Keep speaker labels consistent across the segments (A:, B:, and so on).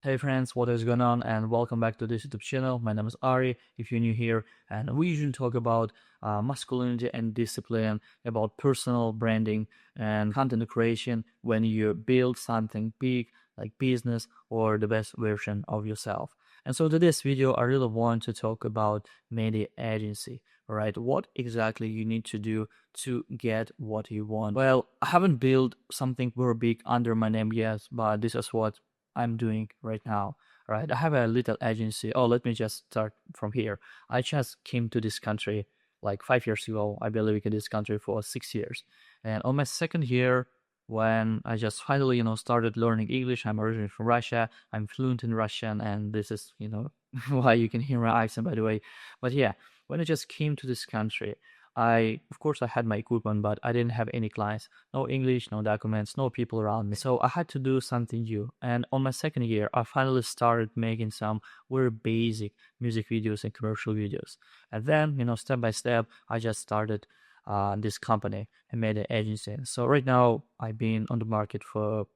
A: Hey friends, what is going on? And welcome back to this YouTube channel. My name is Ari, if you're new here, and we usually talk about masculinity and discipline, about personal branding and content creation when you build something big like business or the best version of yourself. And so to this video, I really want to talk about media agency, right? What exactly you need to do to get what you want. Well, I haven't built something very big under my name yet, but this is what I'm doing right now. Right, I have a little agency. Oh, let me just start from here. I just came to this country like 5 years ago. I believe in this country for 6 years, and on my second year, when I just finally, started learning English. I'm originally from Russia. I'm fluent in Russian, and this is, why you can hear my accent, by the way. But yeah, when I just came to this country, of course, I had my equipment, but I didn't have any clients, no English, no documents, no people around me. So I had to do something new. And on my second year, I finally started making some very basic music videos and commercial videos. And then, step by step, I just started this company and made an agency. So right now, I've been on the market for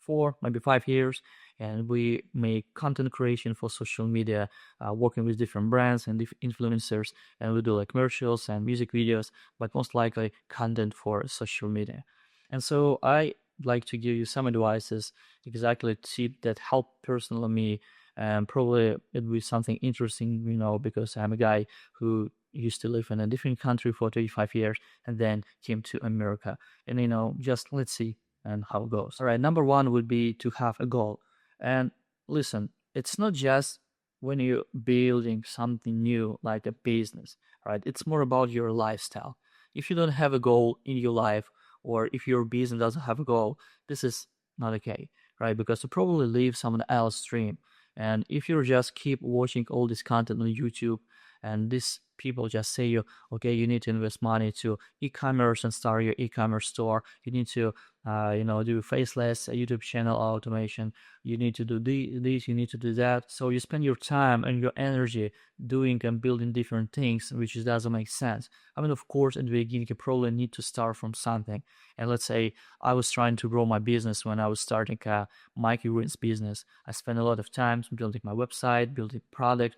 A: 4, maybe 5 years, and we make content creation for social media, working with different brands and influencers, and we do like commercials and music videos, but most likely content for social media. And so I like to give you some advices, exactly tip that help personally me, and probably it will be something interesting, because I'm a guy who used to live in a different country for 35 years and then came to America. And just let's see and how it goes. All right, number one would be to have a goal. And listen, it's not just when you're building something new like a business, right? It's more about your lifestyle. If you don't have a goal in your life, or if your business doesn't have a goal, this is not okay, right? Because you probably live someone else's dream. And if you just keep watching all this content on YouTube, and these people just say you, okay, you need to invest money to e-commerce and start your e-commerce store. You need to do faceless YouTube channel automation. You need to do this, you need to do that. So you spend your time and your energy doing and building different things, which doesn't make sense. I mean, of course, at the beginning, you probably need to start from something. And let's say I was trying to grow my business when I was starting a microgreens business. I spent a lot of time building my website, building product.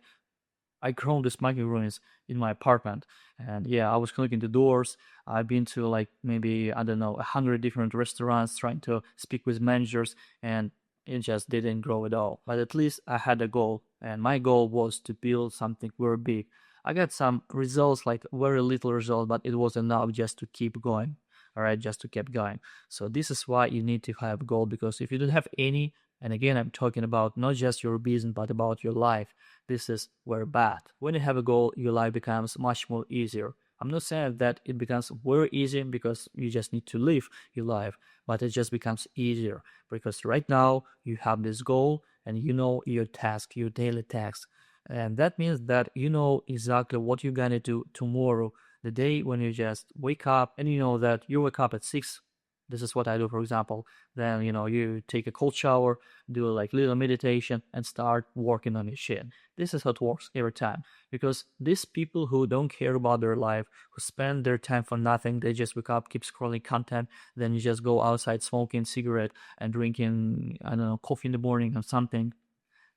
A: I grown this microgreens in my apartment, and yeah, I was clicking the doors. I've been to like maybe I don't know 100 different restaurants trying to speak with managers, and it just didn't grow at all. But at least I had a goal, and my goal was to build something very big. I got some results, like very little result, but it was enough just to keep going. All right, just to keep going. So this is why you need to have a goal, because if you don't have any, and again, I'm talking about not just your business, but about your life, this is very bad. When you have a goal, your life becomes much more easier. I'm not saying that it becomes very easy because you just need to live your life, but it just becomes easier because right now you have this goal and you know your task, your daily task. And that means that you know exactly what you're gonna do tomorrow, the day when you just wake up and you know that you wake up at 6. This is what I do, for example. Then, you take a cold shower, do like little meditation, and start working on your shit. This is how it works every time. Because these people who don't care about their life, who spend their time for nothing, they just wake up, keep scrolling content, then you just go outside smoking cigarette and drinking, I don't know, coffee in the morning or something,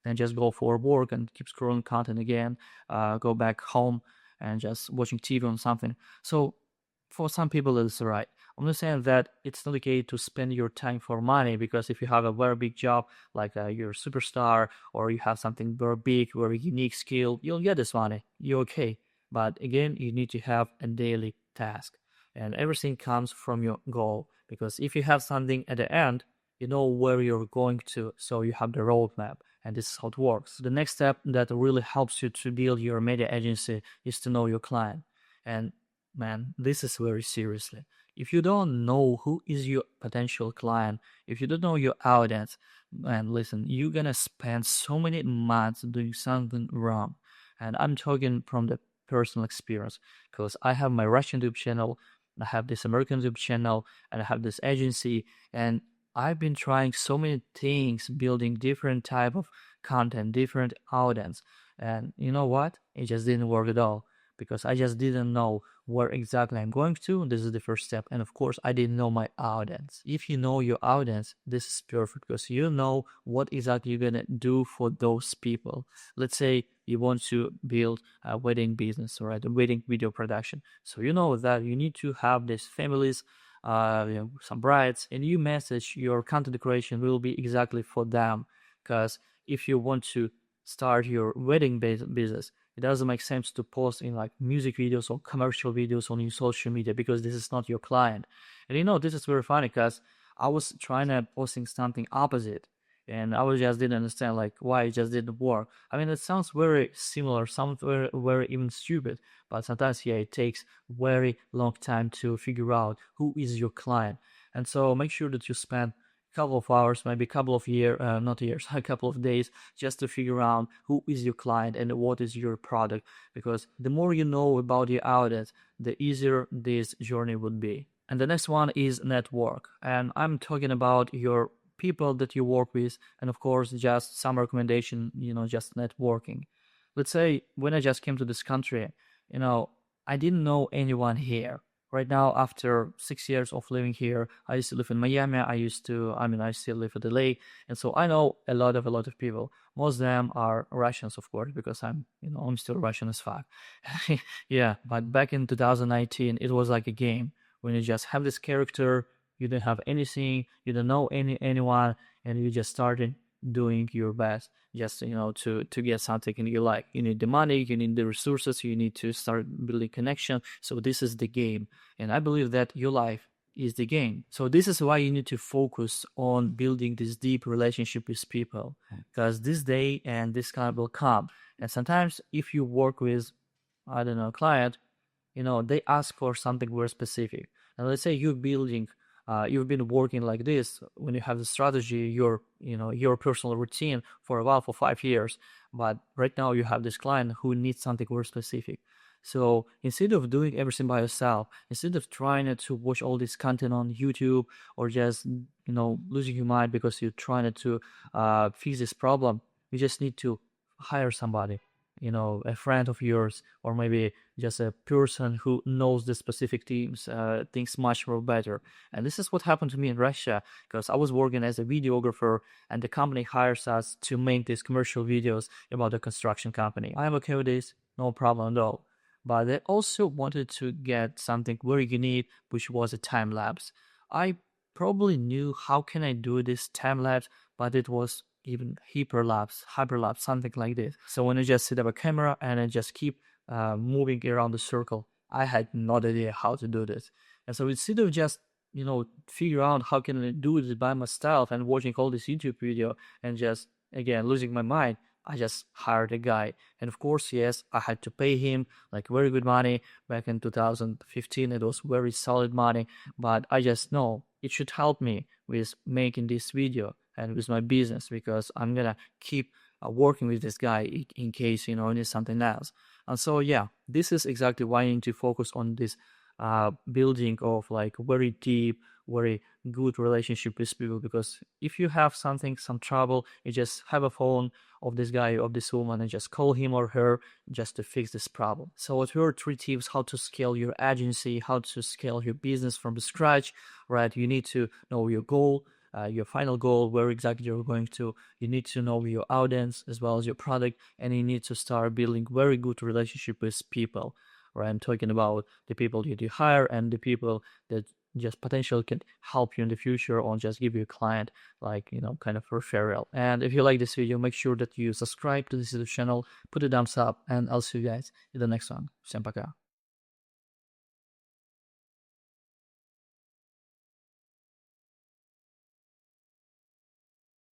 A: then just go for work and keep scrolling content again, go back home and just watching TV or something. So for some people it's right. I'm not saying that it's not okay to spend your time for money, because if you have a very big job, like you're a superstar, or you have something very big, very unique skill, you'll get this money. You're okay. But again, you need to have a daily task, and everything comes from your goal. Because if you have something at the end, you know where you're going to, so you have the roadmap, and this is how it works. The next step that really helps you to build your media agency is to know your client. And man, this is very seriously. If you don't know who is your potential client, if you don't know your audience, man, listen, you're gonna spend so many months doing something wrong. And I'm talking from the personal experience, because I have my Russian YouTube channel, I have this American YouTube channel, and I have this agency, and I've been trying so many things, building different type of content, different audience, and you know what? It just didn't work at all, because I just didn't know where exactly I'm going to. This is the first step. And of course, I didn't know my audience. If you know your audience, this is perfect because you know what exactly you're gonna do for those people. Let's say you want to build a wedding business, or a wedding video production. So you know that you need to have these families, some brides, and you message your content creation will be exactly for them. Because if you want to start your wedding business, it doesn't make sense to post in like music videos or commercial videos on your social media because this is not your client. And this is very funny because I was trying to posting something opposite, and I was just didn't understand like why it just didn't work. I mean, it sounds very similar, sounds very even stupid, but sometimes yeah, it takes very long time to figure out who is your client. And so make sure that you spend a couple of hours, maybe a couple of not years, a couple of days, just to figure out who is your client and what is your product. Because the more you know about your audience, the easier this journey would be. And the next one is network. And I'm talking about your people that you work with, and of course, just some recommendation, just networking. Let's say when I just came to this country, I didn't know anyone here. Right now, after 6 years of living here, I used to live in Miami. I still live in LA. And so I know a lot of people. Most of them are Russians, of course, because I'm still Russian as fuck. Yeah, but back in 2019, it was like a game when you just have this character, you don't have anything, you don't know anyone, and you just started doing your best just to get something you like. You need the money, you need the resources, you need to start building connection. So this is the game, and I believe that your life is the game. So this is why you need to focus on building this deep relationship with people, because this day and this kind will come. And sometimes if you work with, I don't know, a client, they ask for something very specific. And let's say you've been working like this when you have the strategy, your personal routine for a while, for 5 years. But right now you have this client who needs something very specific. So instead of doing everything by yourself, instead of trying to watch all this content on YouTube, or just losing your mind because you're trying to fix this problem, you just need to hire somebody, a friend of yours, or maybe just a person who knows the specific things much more better. And this is what happened to me in Russia, because I was working as a videographer, and the company hires us to make these commercial videos about the construction company. I'm okay with this, no problem at all. But they also wanted to get something very unique, which was a time lapse. I probably knew how can I do this time lapse, but it was even hyperlapse, something like this. So when I just set up a camera and I just keep moving around the circle, I had no idea how to do this. And so instead of just figure out how can I do this by myself and watching all this YouTube video and just again losing my mind, I just hired a guy. And of course, yes, I had to pay him like very good money. Back in 2015, it was very solid money, but I just know it should help me with making this video and with my business, because I'm gonna keep working with this guy in case he needs something else. And so yeah, this is exactly why you need to focus on this building of like very deep, very good relationship with people. Because if you have some trouble, you just have a phone of this guy, of this woman, and just call him or her just to fix this problem. So what were 3 tips how to scale your agency, how to scale your business from the scratch, right? You need to know your goal, your final goal, where exactly you're going to. You need to know your audience as well as your product, and you need to start building very good relationship with people. Right? I'm talking about the people that you hire and the people that just potentially can help you in the future, or just give you a client, like kind of referral. And if you like this video, make sure that you subscribe to this channel, put a thumbs up, and I'll see you guys in the next one. Всем пока.